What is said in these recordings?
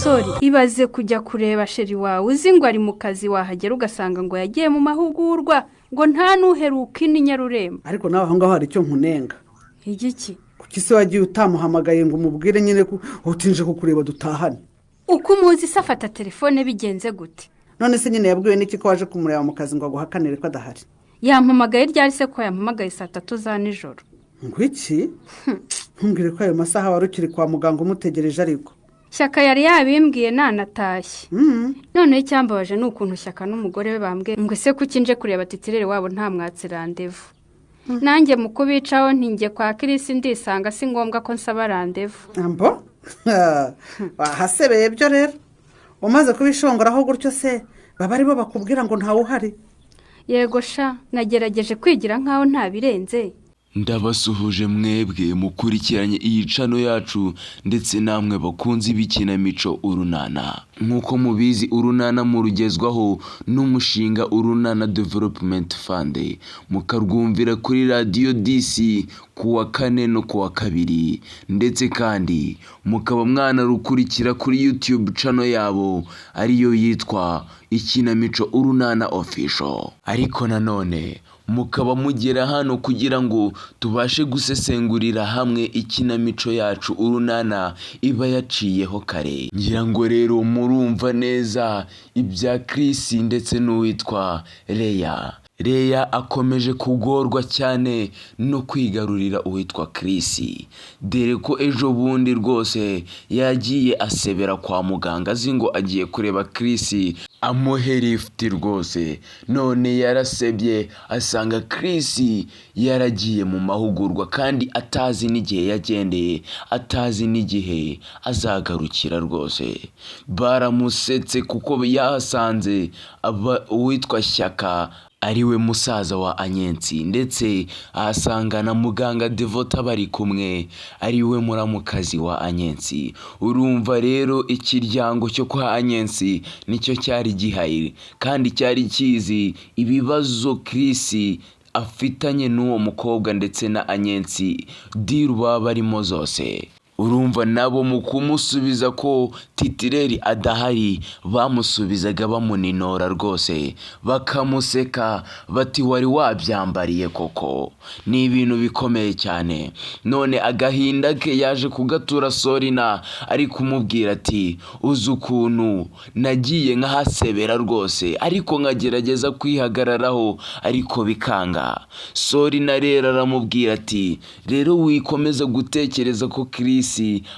Sori ibaze kujya kureba sheri wawe uzi ngo ari mu kazi wahagera ugasanga ngo yagiye mu mahugurwa ngo nta nuheruka ni Nyarurembo. Ariko nawe aho ngaho hari icyo nkunenga. Igiki? Kuki se wagiye utamuhamagaye ngo umubwire nyine ko utinje kukureba dutahane? Uko umuzi se afata telefone bigenze gute? None se nyine yabwiwe n'iki ko waje kumureba mu kazi ngo aguhakanire ko adahari? Yampamagaye ryari se ko yampamagaye 3 za nijoro? Ngo iki? Ntumbwire ko ayo masaha wari ukiri kwa muganga umutegereje ariko. Shyaka yari yabimbwiye nanatashye. None icyambabaje n'ukuntu Shyaka n'umugore we bambwiye ngo se kukinje kureba titirere wabo nta mwatsi randevu. Nanjye mu kubicaho ntinge kwa Kirisi ndisanga si ngombwa ko nsaba randevu. Ambo? Bahasebeye byo rero. Umaze kubishongoraho gutyo se baba ari bo bakubwira ngo ntawe uhari. Yego sha nagerageje kwigira nkaho nta birenze. Ndabasuhuje mwebwe mukurikiranye iyi channel yacu ndetse namwe bakunzi b'ikinamico Urunana. Nkuko mubizi Urunana murugezwaho n'umushinga Urunana Development Fund mukarwumvira kuri Radio DC kuwa 4 no kuwa 2 ndetse kandi mukaba mwana rukurikira kuri YouTube channel yabo ariyo yitwa Ikinamico Urunana Official. Ariko nanone mukaba mugera hano kugira ngo tubashe gusesengurira hamwe ikinamico yacu Urunana iba yaciyeho kare. Ngira ngo rero murumva neza ibya Chris ndetse n'uwitwa Leya akomeje kugorwa cyane no kwigarurira uwitwa Chris. Dere ko ejo bundi rwose yagiye asebera kwa muganga zingo agiye kureba Chris amuhe lift rwose. None yarasebye asanga Chris yaragiye mu mahugurwa kandi atazi n'igihe yagendeye, atazi n'igihe azagarukira rwose. Baramusetse kuko yahasanze uwitwa Shyaka ariwe musaza wa Anyensi ndetse ahasanga na muganga Devota bari kumwe ariwe muramukazi wa Anyensi. Urumva rero ikiryango cyo kwa Anyensi nicyo cyari gihari kandi cyari kizi ibibazo Chris afitanye n'uwo mukobwa ndetse na Anyensi diru baba barimo zose. Urumva nabo mu kumusubiza ko titireri adahari bamusubizaga bamuninora rwose bakamuseka bati wari wabyambariye koko. Ni ibintu bikomeye cyane. None agahinda ke yaje kugatura Sorina ari kumubwira ati uzi ukuntu nagiye nkahasebera rwose ariko nkagerageza kwihagararaho ariko bikanga. Sorina rero aramubwira ati rero wikomeza gutekereza ko Chris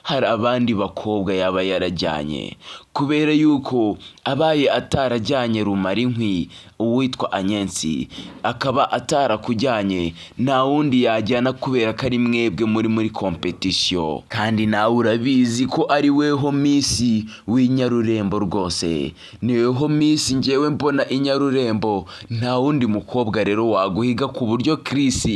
hari abandi bakobwa yaba yarajyanye kubera yuko abaye atarajyanye Rumari nkwi uwitwa Anyensi akaba atarakujyanye nta wundi yajyana kubera ko ari mwebwe muri competition kandi nawe urabizi ko ari weho Miss w'inyarurembo rwose. Ni weho Miss ngewe mbona inyarurembo nta wundi mukobwa rero waguhiga ku buryo Chris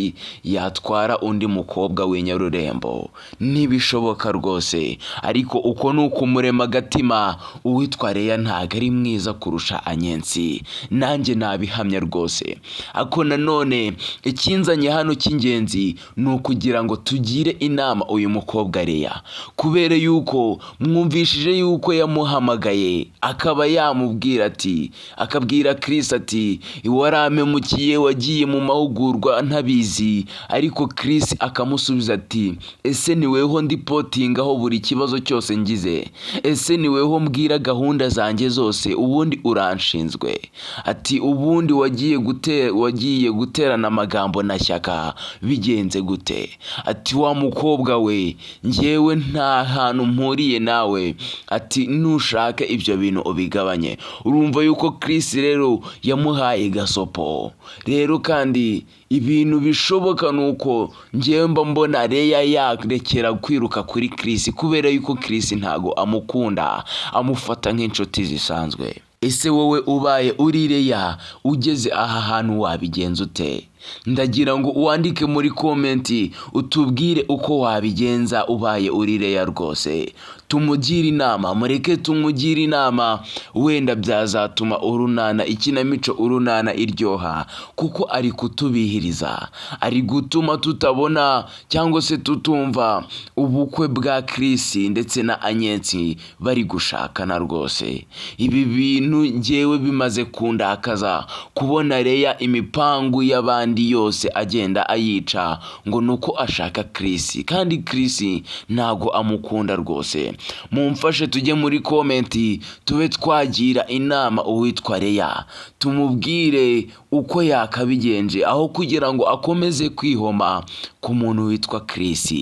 yatwara undi mukobwa w'inyarurembo nibishoboka rwose. Ariko uko nuko murema gatima uwitwa Leya ntago ari mwiza kurusha Anyensi nanjye nabihamya rwose. Ako nanone ikinzanye hano cy'ingenzi nukugira ngo tugire inama uyu mukobwa Leya kubera yuko mwumvishije yuko yamuhamagaye akaba yamubwira ati akabwira Chris ati waramemukiye wagiye mu mahugurwa ntabizi. Ariko Chris akamusubiza ati ese ni weho ndi potingaho buri kibazo cyose ngize, ese ni weho mbwira gahunda zanjye zose ubundi uranshinzwe. Ati ubundi wagiye guterana amagambo na Shyaka bigenze gute? Ati wa mukobwa we ngewe nta hantu mpuriye nawe, ati nushaka ibyo bintu ubigabanye. Urumva yuko Chris rero yamuhaye gasopo rero kandi ibintu bishoboka nuko ngewe mba mbona Leya yarekera kwiruka kuri Chris kubera yuko Chris ntago amukunda amufata nk'inshuti zisanzwe. Ese wowe ubaye uri Leya ugeze aha hantu wabigenza ute? ndagira ngo uwandike muri komenti utubwire uko wabigenza ubaye uri Leya rwose. Tumugire inama, mureke tumugire inama, wenda byazatuma urunana, ikinamico urunana iryoha, kuko ari kutubihiriza, ari gutuma tutabona cyangwa se tutumva ubukwe bwa Chris ndetse na Agnes bari gushakana rwose. Ibi bintu njyewe bimaze kundakaza kubona Leya imipangu y'abandi yose agenda ayica ngo nuko ashaka Chris, kandi Chris ntago amukunda rwose. Mumfashe tujye muri komenti tube twagira inama uwitwa Leya, tumubwire uko yakabigenje aho kugira ngo akomeze kwihoma ku muntu witwa Chris.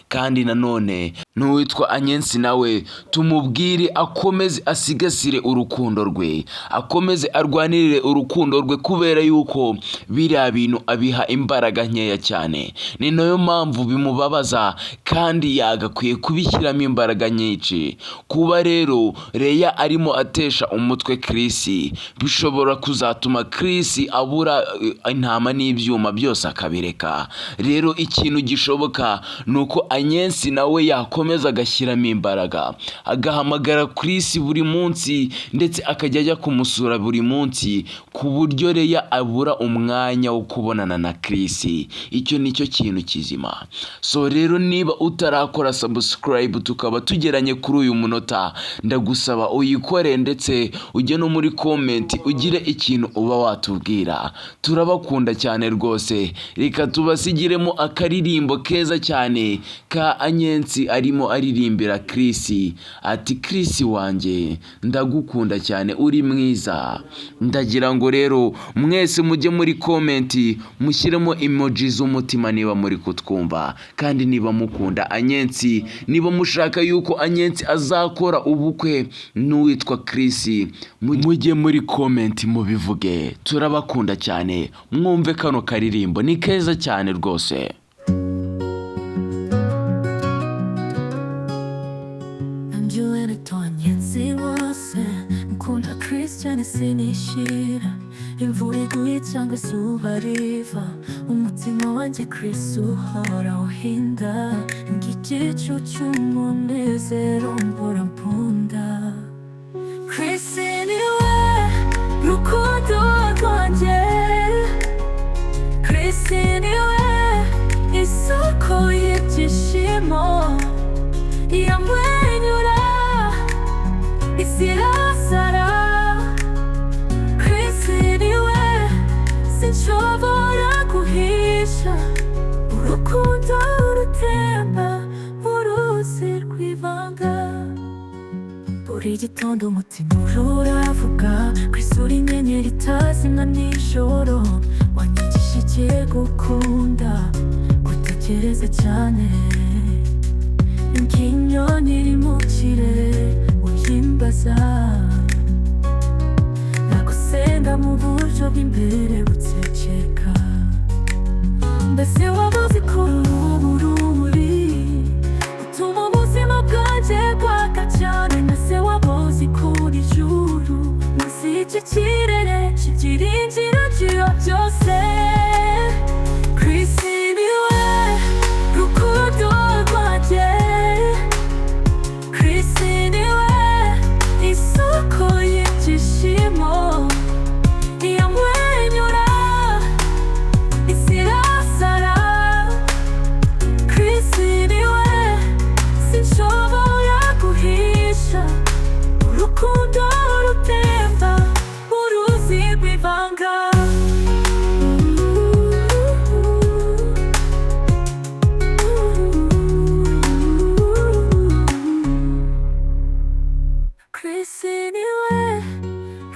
Kandi nanone n'uwitwa Agnes nawe tumubwire akomeze asigasire urukundo rwe, akomeze arwanirire urukundo rwe, kubera yuko biriya bintu abiha imbaraga nkeya cyane. Ni nayo mpamvu bimubabaza kandi yagakwiye kubishyiramo imbaraga nyinshi. Kuba rero Leya arimo atesha umutwe Chris bishobora kuzatuma Chris abura intama n'ibyuma byose akabireka. Rero ikintu gishoboka nuko Agnes nawe yakomeza agashyiramo imbaraga, agahamagara Chris buri munsi ndetse akajya ajya kumusura buri munsi, ku buryo Leya abura umwanya wo kubonana na Chris. Icyo nicyo kintu kizima. So rero niba utarakora subscribe tukaba tugeranye kuri uyu munota, ndagusaba uyikore ndetse ujye no muri komenti ugire ikintu uba watubwira. Turabakunda cyane rwose. Reka tubasigiremo akaririmbo keza cyane ka Agnes arimo aririmbira Chris, ati Chris wanjye ndagukunda cyane, uri mwiza. Ndagira ngo rero mwese mujye muri komenti mushyiremo emoji z'umutima niba muri kutwumva, kandi niba mukunda Agnes, niba mushaka yuko Agnes azakora ubukwe n'uwitwa Chris, mujye muri komenti mubivuge. Turabakunda cyane, mwumve kano karirimbo ni keza cyane rwose. Mkunda Christian sinishira, imvura iguye cyangwa izuba riva, umutima wanjye Chris uhora uhinda, nk'igicu cy'umunezero mbura mpunda. Chris niwe rukundo rwanjye, Chris niwe isoko y'ibyishimo, yamwenyura isi irasara. Chris niwe sinshobora guhisha, urukundo rutemba uruzi rw'ibanga. Buri gitondo umutima uravuga, Chris uri inyenyeri itazimya nijoro, wanyigishije gukunda, gutekereza cyane, nk'inyoni iri mu kirere uhimbaza, nagusenga mu buryo bw'imbere buceceka. Mbese wabuze ko urumuri utuma ubuzima bwanjye bwaka cyane? Mbese wabuze ko uri ijuru munsi y'iki kirere cy'ibyiringiro by'iyo byose? Chris niwe rukundo rwanjye, Chris niwe isoko y'ibyishimo, yamwenyura isi irasara. Chris niwe sinshobora guhisha, urukundo rutemba uruzi rw'ibanga. Chris niwe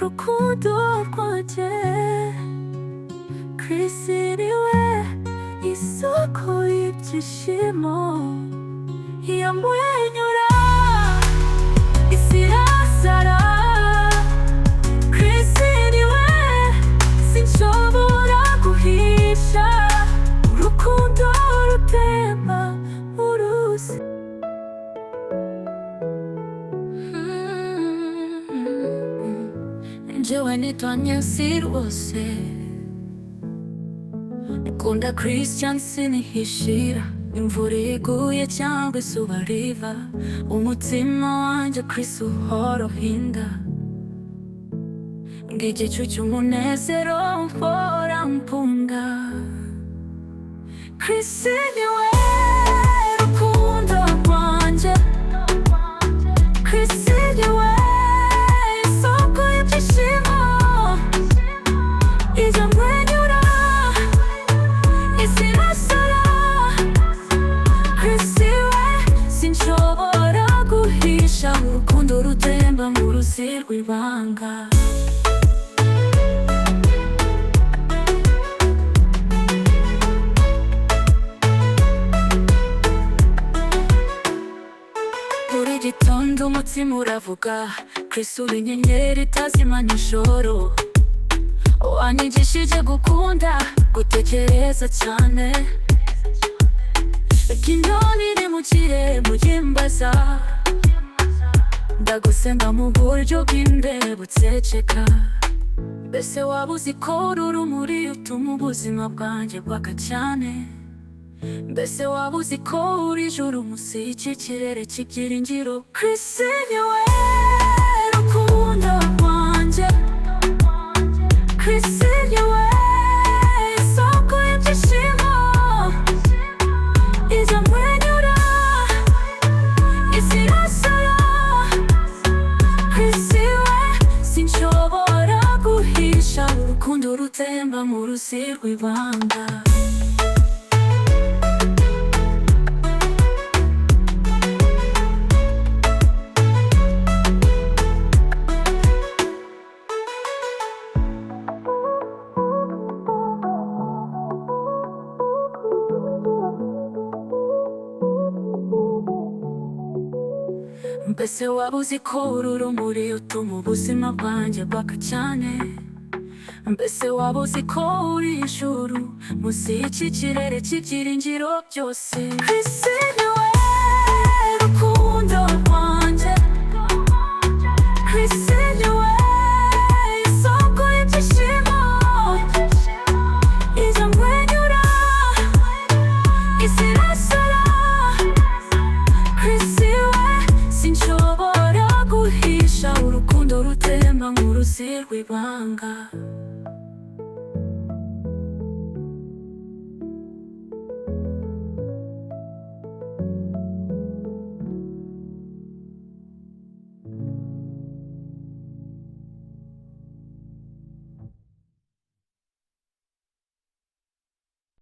rukundo rwanjye, Chris niwe isoko y'ibyishimo, yamwenyura isi irasara. Chris niwe sinshobora guhisha, urukundo rutemba uruzi. Njyewe nitwa Agnes rwose, Kunda Christian sinihishira, imvura iguye cyangwa izuba riva, umutima wanjye Chris uhora uhinda, ng'igicu cy'umunezero mpora mpunga. Chris niwe rukundo rwanjye, Chris niwe isoko y'ibyishimo, ijya mwenyura isi irasara. Chris we sinshobora guhisha, urukundo rutemba mu ruzi rw'ibanga. Buri gitondo umutima uravuga, Chris uri inyenyeri itazima nijoro, wanyigishije gukunda, gutekereza cyane, reka inyoni iri mu kirere mugimbaza, ndagusenga mu buryo bw'imbere buceceka. Mbese waba uzi ko uru rumuri rutuma ubuzima bwanjye bwaka cyane? Mbese waba uzi ko uri ijuru munsi y'iki kirere cy'ibyiringiro? Chris niwe rukundo rwanjye, Chris niwe isoko y'ibyishimo, ijya mwenyura isi irasara. Chris we sinshobora guhisha, urukundo rutemba mu ruzi rw'ibanga. Mbese waba uzi ko uru rumuri rutuma ubuzima bwanjye bwaka cyane? Mbese waba uzi ko uri ijuru munsi y'iki kirere cy'ibyiringiro byose? Chris niwe rukundo rwanjye, Chris niwe isoko y'ibyishimo, ijya mwenyura isi irasara. Chris we sinshobora guhisha, urukundo rutemba mu ruzi rw'ibanga.